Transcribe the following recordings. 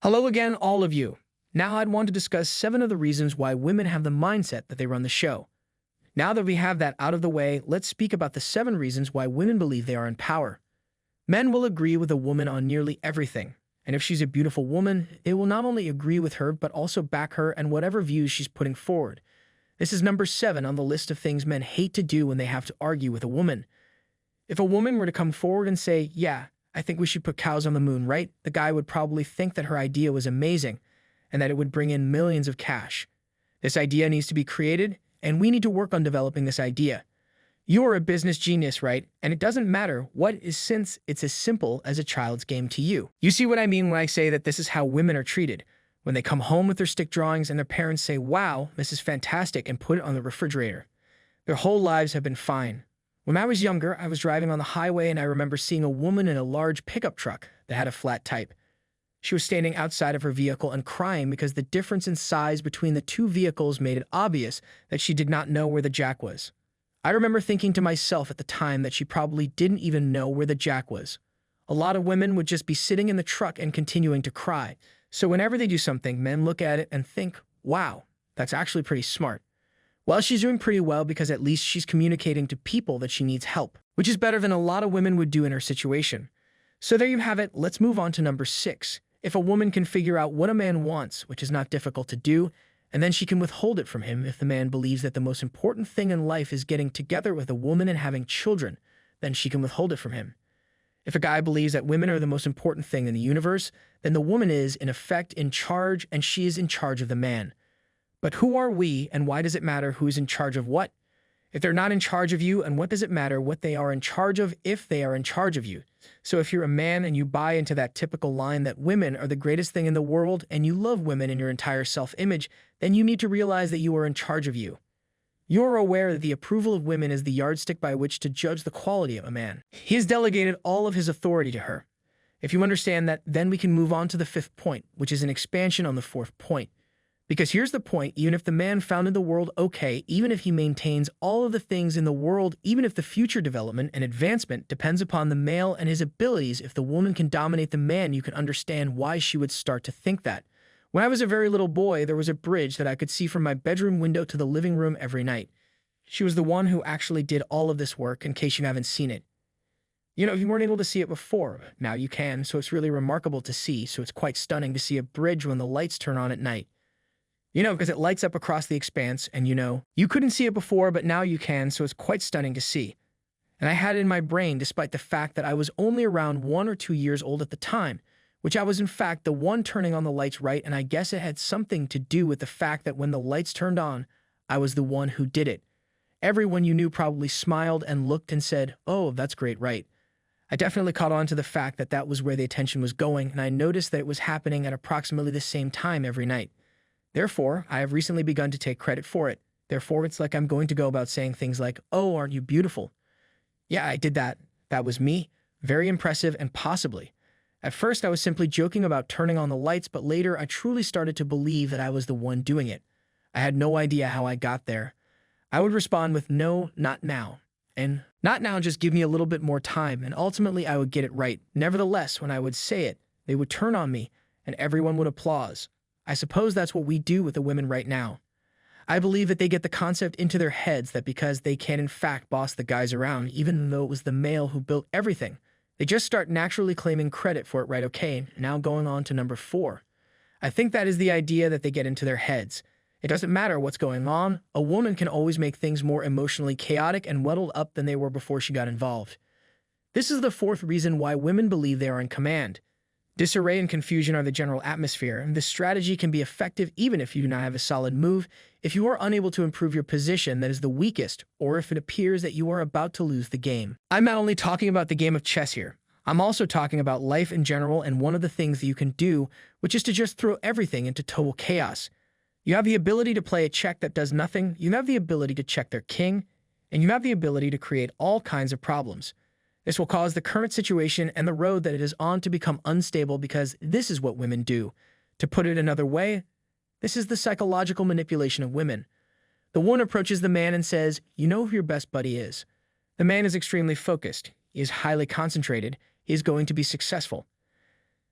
Hello again, all of you. Now I'd want to discuss 7 of the reasons why women have the mindset that they run the show. Now that we have that out of the way, let's speak about the 7 reasons why women believe they are in power. Men will agree with a woman on nearly everything, and if she's a beautiful woman, they will not only agree with her but also back her and whatever views she's putting forward. This is number 7 on the list of things men hate to do when they have to argue with a woman. If a woman were to come forward and say, "Yeah, I think we should put cows on the moon," right? The guy would probably think that her idea was amazing and that it would bring in millions of cash. This idea needs to be created, and we need to work on developing this idea. You're a business genius, right? And it doesn't matter what is, since it's as simple as a child's game to you. You see what I mean when I say that this is how women are treated. When they come home with their stick drawings and their parents say, "Wow, this is fantastic," and put it on the refrigerator. Their whole lives have been fine. When I was younger, I was driving on the highway and I remember seeing a woman in a large pickup truck that had a flat type. She was standing outside of her vehicle and crying because the difference in size between the two vehicles made it obvious that she did not know where the jack was. I remember thinking to myself at the time that she probably didn't even know where the jack was. A lot of women would just be sitting in the truck and continuing to cry. So whenever they do something, men look at it and think, "Wow, that's actually pretty smart." Well, she's doing pretty well because at least she's communicating to people that she needs help, which is better than a lot of women would do in her situation. So there you have it. Let's move on to number 6. If a woman can figure out what a man wants, which is not difficult to do, and then she can withhold it from him if the man believes that the most important thing in life is getting together with a woman and having children, then she can withhold it from him. If a guy believes that women are the most important thing in the universe, then the woman is, in effect, in charge and she is in charge of the man. But who are we, and why does it matter who is in charge of what? If they're not in charge of you, and what does it matter what they are in charge of if they are in charge of you? So if you're a man and you buy into that typical line that women are the greatest thing in the world and you love women in your entire self-image, then you need to realize that you are in charge of you. You're aware that the approval of women is the yardstick by which to judge the quality of a man. He has delegated all of his authority to her. If you understand that, then we can move on to the 5th point, which is an expansion on the 4th point. Because here's the point, even if the man founded the world okay, even if he maintains all of the things in the world, even if the future development and advancement depends upon the male and his abilities, if the woman can dominate the man, you can understand why she would start to think that. When I was a very little boy, there was a bridge that I could see from my bedroom window to the living room every night. She was the one who actually did all of this work, in case you haven't seen it. You know, if you weren't able to see it before, now you can, so it's really remarkable to see, so it's quite stunning to see a bridge when the lights turn on at night. You know, because it lights up across the expanse, and you couldn't see it before, but now you can, so it's quite stunning to see. And I had it in my brain despite the fact that I was only around 1 or 2 years old at the time, which I was in fact the one turning on the lights right, and I guess it had something to do with the fact that when the lights turned on, I was the one who did it. Everyone you knew probably smiled and looked and said, "Oh, that's great, right?" I definitely caught on to the fact that that was where the attention was going, and I noticed that it was happening at approximately the same time every night. Therefore, I have recently begun to take credit for it. Therefore, it's like I'm going to go about saying things like, "Oh, aren't you beautiful?" Yeah, I did that. That was me. Very impressive and possibly. At first, I was simply joking about turning on the lights, but later I truly started to believe that I was the one doing it. I had no idea how I got there. I would respond with, "No, not now." And "not now, just give me a little bit more time," and ultimately I would get it right. Nevertheless, when I would say it, they would turn on me, and everyone would applause. I suppose that's what we do with the women right now. I believe that they get the concept into their heads that because they can in fact boss the guys around, even though it was the male who built everything, they just start naturally claiming credit for it, right? Okay, now going on to number 4. I think that is the idea that they get into their heads. It doesn't matter what's going on, a woman can always make things more emotionally chaotic and muddled up than they were before she got involved. This is the 4th reason why women believe they are in command. Disarray and confusion are the general atmosphere, and this strategy can be effective even if you do not have a solid move. If you are unable to improve your position that is the weakest, or if it appears that you are about to lose the game. I'm not only talking about the game of chess here, I'm also talking about life in general, and one of the things that you can do, which is to just throw everything into total chaos. You have the ability to play a check that does nothing, you have the ability to check their king, and you have the ability to create all kinds of problems. This will cause the current situation and the road that it is on to become unstable because this is what women do. To put it another way, this is the psychological manipulation of women. The woman approaches the man and says, "You know who your best buddy is." The man is extremely focused. He is highly concentrated. He is going to be successful.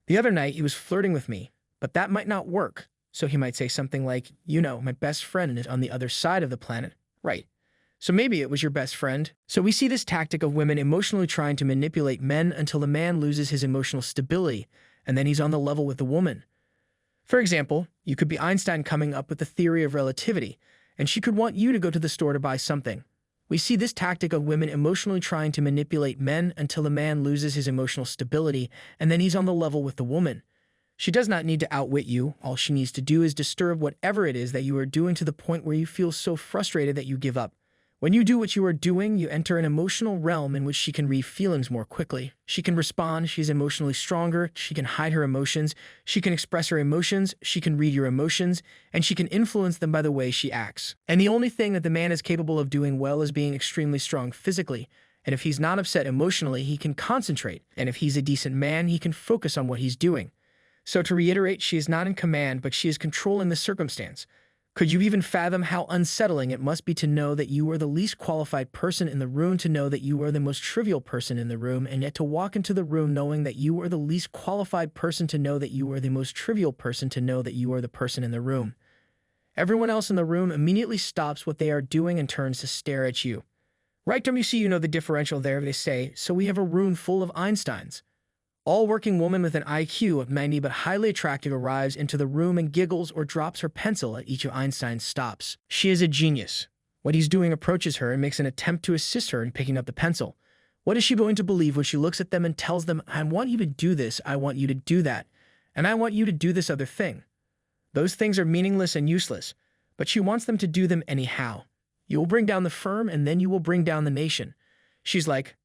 The other night, he was flirting with me, but that might not work. So he might say something like, my best friend is on the other side of the planet. Right. So maybe it was your best friend. So we see this tactic of women emotionally trying to manipulate men until the man loses his emotional stability, and then he's on the level with the woman. For example, you could be Einstein coming up with the theory of relativity, and she could want you to go to the store to buy something. We see this tactic of women emotionally trying to manipulate men until the man loses his emotional stability, and then he's on the level with the woman. She does not need to outwit you. All she needs to do is disturb whatever it is that you are doing to the point where you feel so frustrated that you give up. When you do what you are doing, you enter an emotional realm in which she can read feelings more quickly. She can respond, she's emotionally stronger, she can hide her emotions, she can express her emotions, she can read your emotions, and she can influence them by the way she acts. And the only thing that the man is capable of doing well is being extremely strong physically. And if he's not upset emotionally, he can concentrate. And if he's a decent man, he can focus on what he's doing. So to reiterate, she is not in command, but she is controlling the circumstance. Could you even fathom how unsettling it must be to know that you are the least qualified person in the room, to know that you are the most trivial person in the room, and yet to walk into the room knowing that you are the least qualified person, to know that you are the most trivial person, to know that you are the person in the room? Everyone else in the room immediately stops what they are doing and turns to stare at you. Right, Tom, you see, the differential there. They say, so we have a room full of Einsteins. All working woman with an IQ of 90 but highly attractive arrives into the room and giggles or drops her pencil at each of Einstein's stops. She is a genius. What he's doing approaches her and makes an attempt to assist her in picking up the pencil. What is she going to believe when she looks at them and tells them, I want you to do this, I want you to do that, and I want you to do this other thing? Those things are meaningless and useless, but she wants them to do them anyhow. You will bring down the firm, and then you will bring down the nation. She's like,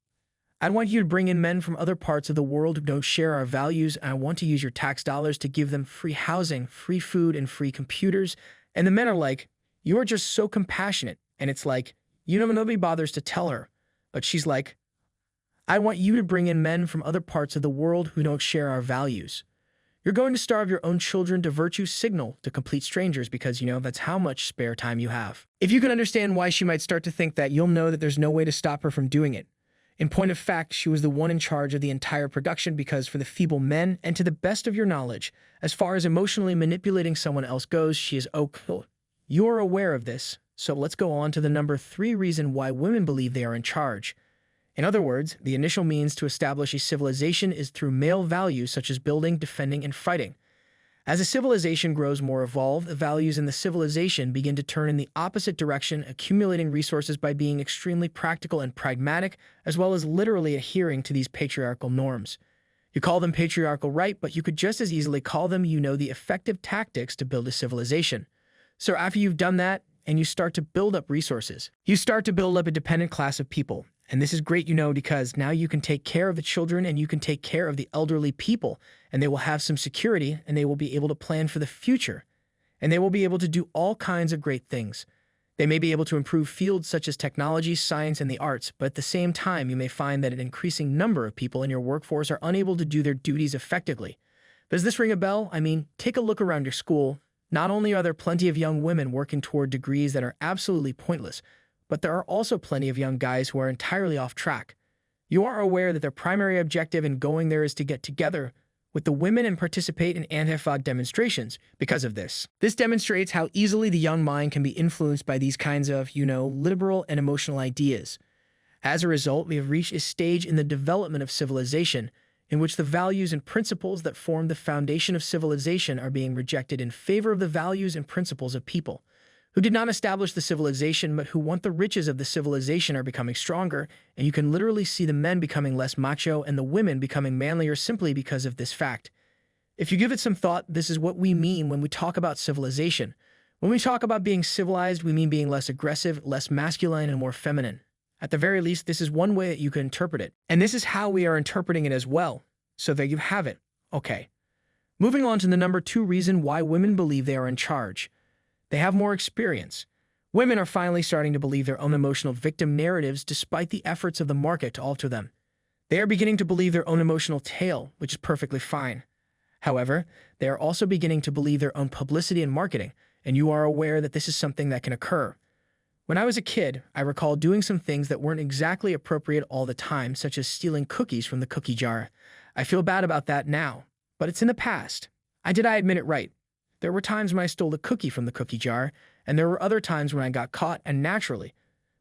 I want you to bring in men from other parts of the world who don't share our values, and I want to use your tax dollars to give them free housing, free food, and free computers. And the men are like, you are just so compassionate. And it's like, nobody bothers to tell her. But she's like, I want you to bring in men from other parts of the world who don't share our values. You're going to starve your own children to virtue signal to complete strangers because, that's how much spare time you have. If you can understand why she might start to think that, you'll know that there's no way to stop her from doing it. In point of fact, she was the one in charge of the entire production because for the feeble men, and to the best of your knowledge, as far as emotionally manipulating someone else goes, she is okay. You are aware of this, so let's go on to the number 3 reason why women believe they are in charge. In other words, the initial means to establish a civilization is through male values such as building, defending, and fighting. As a civilization grows more evolved, the values in the civilization begin to turn in the opposite direction, accumulating resources by being extremely practical and pragmatic, as well as literally adhering to these patriarchal norms. You call them patriarchal, right, but you could just as easily call them, the effective tactics to build a civilization. So after you've done that, and you start to build up resources, you start to build up a dependent class of people. And this is great, because now you can take care of the children and you can take care of the elderly people, and they will have some security and they will be able to plan for the future, and they will be able to do all kinds of great things. They may be able to improve fields such as technology, science, and the arts, but at the same time, you may find that an increasing number of people in your workforce are unable to do their duties effectively. Does this ring a bell? Take a look around your school. Not only are there plenty of young women working toward degrees that are absolutely pointless, but there are also plenty of young guys who are entirely off track. You are aware that their primary objective in going there is to get together with the women and participate in anti-fraud demonstrations because of this. This demonstrates how easily the young mind can be influenced by these kinds of, liberal and emotional ideas. As a result, we have reached a stage in the development of civilization in which the values and principles that form the foundation of civilization are being rejected in favor of the values and principles of people who did not establish the civilization, but who want the riches of the civilization are becoming stronger, and you can literally see the men becoming less macho and the women becoming manlier simply because of this fact. If you give it some thought, this is what we mean when we talk about civilization. When we talk about being civilized, we mean being less aggressive, less masculine, and more feminine. At the very least, this is one way that you can interpret it. And this is how we are interpreting it as well. So there you have it. Okay. Moving on to the number 2 reason why women believe they are in charge. They have more experience. Women are finally starting to believe their own emotional victim narratives despite the efforts of the market to alter them. They are beginning to believe their own emotional tale, which is perfectly fine. However, they are also beginning to believe their own publicity and marketing, and you are aware that this is something that can occur. When I was a kid, I recall doing some things that weren't exactly appropriate all the time, such as stealing cookies from the cookie jar. I feel bad about that now, but it's in the past. I admit it right. There were times when I stole the cookie from the cookie jar, and there were other times when I got caught, and naturally,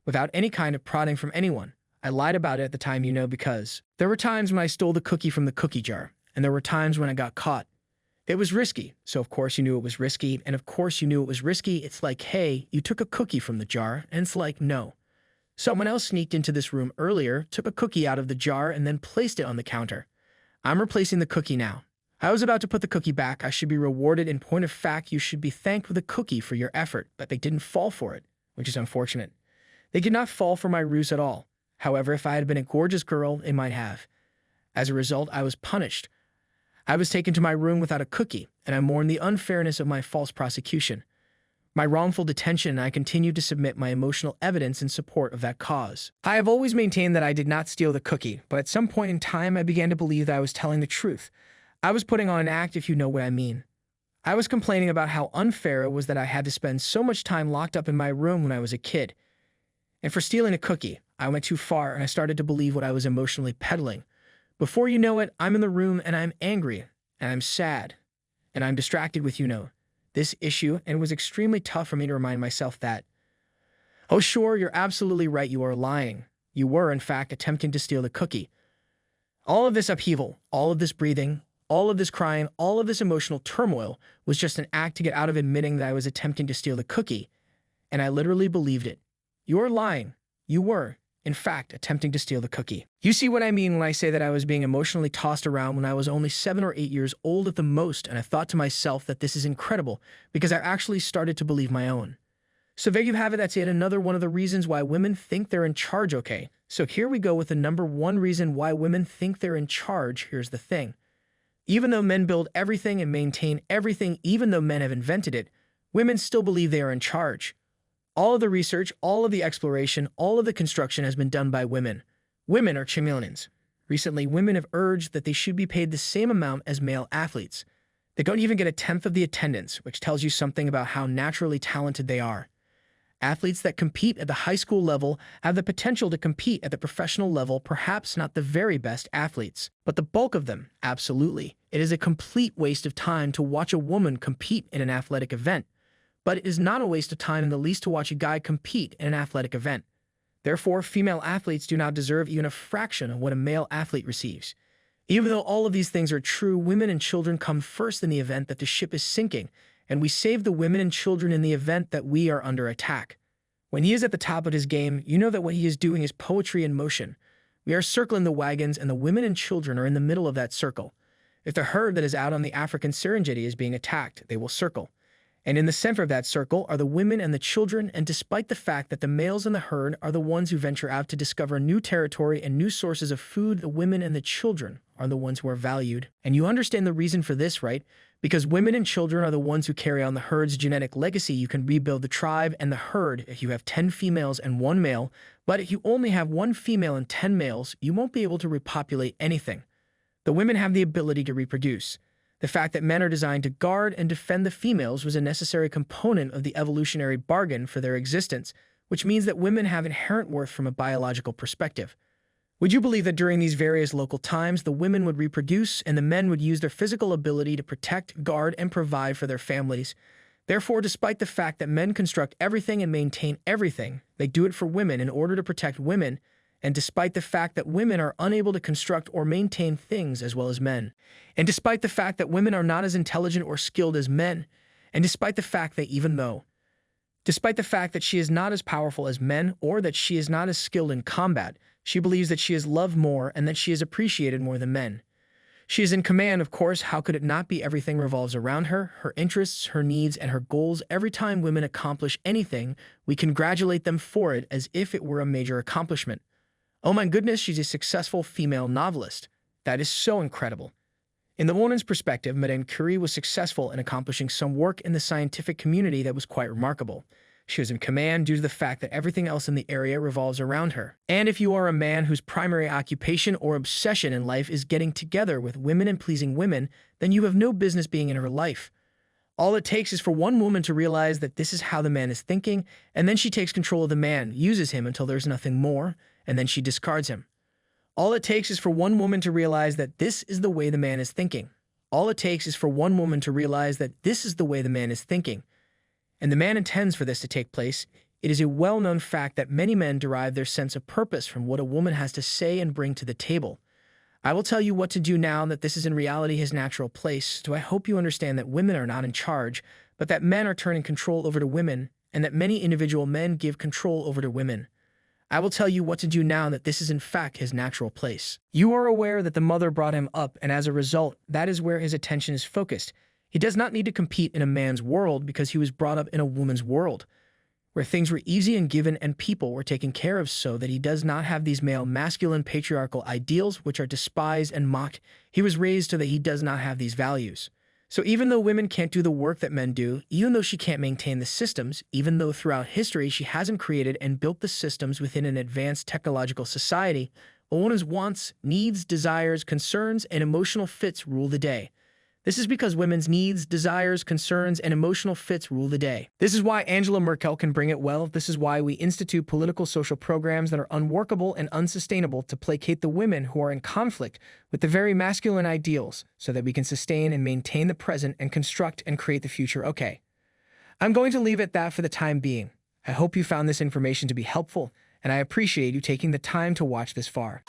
without any kind of prodding from anyone. I lied about it at the time, because there were times when I stole the cookie from the cookie jar, and there were times when I got caught. It was risky, so of course you knew it was risky, and of course you knew it was risky. It's like, hey, you took a cookie from the jar, and it's like, no. Someone else sneaked into this room earlier, took a cookie out of the jar, and then placed it on the counter. I'm replacing the cookie now. I was about to put the cookie back. I should be rewarded. In point of fact, you should be thanked with a cookie for your effort, but they didn't fall for it, which is unfortunate. They did not fall for my ruse at all. However, if I had been a gorgeous girl, they might have. As a result, I was punished. I was taken to my room without a cookie, and I mourned the unfairness of my false prosecution. My wrongful detention, and I continued to submit my emotional evidence in support of that cause. I have always maintained that I did not steal the cookie, but at some point in time I began to believe that I was telling the truth. I was putting on an act, if you know what I mean. I was complaining about how unfair it was that I had to spend so much time locked up in my room when I was a kid. And for stealing a cookie, I went too far and I started to believe what I was emotionally peddling. Before you know it, I'm in the room and I'm angry, and I'm sad, and I'm distracted with, this issue, and it was extremely tough for me to remind myself that, oh sure, you're absolutely right, you are lying. You were, in fact, attempting to steal the cookie. All of this upheaval, all of this breathing, all of this crying, all of this emotional turmoil was just an act to get out of admitting that I was attempting to steal the cookie, and I literally believed it. You are lying. You were, in fact, attempting to steal the cookie. You see what I mean when I say that I was being emotionally tossed around when I was only 7 or 8 years old at the most, and I thought to myself that this is incredible because I actually started to believe my own. So there you have it. That's yet another one of the reasons why women think they're in charge, okay? So here we go with the number one reason why women think they're in charge. Here's the thing. Even though men build everything and maintain everything, even though men have invented it, women still believe they are in charge. All of the research, all of the exploration, all of the construction has been done by women. Women are chameleons. Recently, women have urged that they should be paid the same amount as male athletes. They don't even get a tenth of the attendance, which tells you something about how naturally talented they are. Athletes that compete at the high school level have the potential to compete at the professional level, perhaps not the very best athletes, but the bulk of them, absolutely. It is a complete waste of time to watch a woman compete in an athletic event. But it is not a waste of time in the least to watch a guy compete in an athletic event. Therefore, female athletes do not deserve even a fraction of what a male athlete receives. Even though all of these things are true, women and children come first in the event that the ship is sinking, and we save the women and children in the event that we are under attack. When he is at the top of his game, you know that what he is doing is poetry in motion. We are circling the wagons, and the women and children are in the middle of that circle. If the herd that is out on the African Serengeti is being attacked, they will circle. And in the center of that circle are the women and the children, and despite the fact that the males in the herd are the ones who venture out to discover new territory and new sources of food, the women and the children are the ones who are valued. And you understand the reason for this, right? Because women and children are the ones who carry on the herd's genetic legacy. You can rebuild the tribe and the herd if you have 10 females and 1 male, but if you only have 1 female and 10 males, you won't be able to repopulate anything. The women have the ability to reproduce. The fact that men are designed to guard and defend the females was a necessary component of the evolutionary bargain for their existence, which means that women have inherent worth from a biological perspective. Would you believe that during these various local times, the women would reproduce and the men would use their physical ability to protect, guard, and provide for their families? Therefore, despite the fact that men construct everything and maintain everything, they do it for women in order to protect women, and despite the fact that women are unable to construct or maintain things as well as men, and despite the fact that women are not as intelligent or skilled as men, and despite the fact that despite the fact that she is not as powerful as men or that she is not as skilled in combat, she believes that she is loved more and that she is appreciated more than men. She is in command, of course. How could it not be? Everything revolves around her, her interests, her needs, and her goals. Every time women accomplish anything, we congratulate them for it as if it were a major accomplishment. Oh my goodness, she's a successful female novelist. That is so incredible. In the woman's perspective, Madame Curie was successful in accomplishing some work in the scientific community that was quite remarkable. She was in command due to the fact that everything else in the area revolves around her. And if you are a man whose primary occupation or obsession in life is getting together with women and pleasing women, then you have no business being in her life. All it takes is for one woman to realize that this is how the man is thinking, and then she takes control of the man, uses him until there's nothing more, and then she discards him. All it takes is for one woman to realize that this is the way the man is thinking. All it takes is for one woman to realize that this is the way the man is thinking, and the man intends for this to take place. It is a well-known fact that many men derive their sense of purpose from what a woman has to say and bring to the table. I will tell you what to do now that this is in reality his natural place, so I hope you understand that women are not in charge, but that men are turning control over to women, and that many individual men give control over to women. I will tell you what to do now that this is in fact his natural place. You are aware that the mother brought him up, and as a result, that is where his attention is focused. He does not need to compete in a man's world because he was brought up in a woman's world, where things were easy and given and people were taken care of, so that he does not have these male masculine patriarchal ideals which are despised and mocked. He was raised so that he does not have these values. So even though women can't do the work that men do, even though she can't maintain the systems, even though throughout history she hasn't created and built the systems within an advanced technological society, a woman's wants, needs, desires, concerns, and emotional fits rule the day. This is because women's needs, desires, concerns, and emotional fits rule the day. This is why Angela Merkel can bring it well. This is why we institute political social programs that are unworkable and unsustainable to placate the women who are in conflict with the very masculine ideals so that we can sustain and maintain the present and construct and create the future. Okay, I'm going to leave it at that for the time being. I hope you found this information to be helpful, and I appreciate you taking the time to watch this far.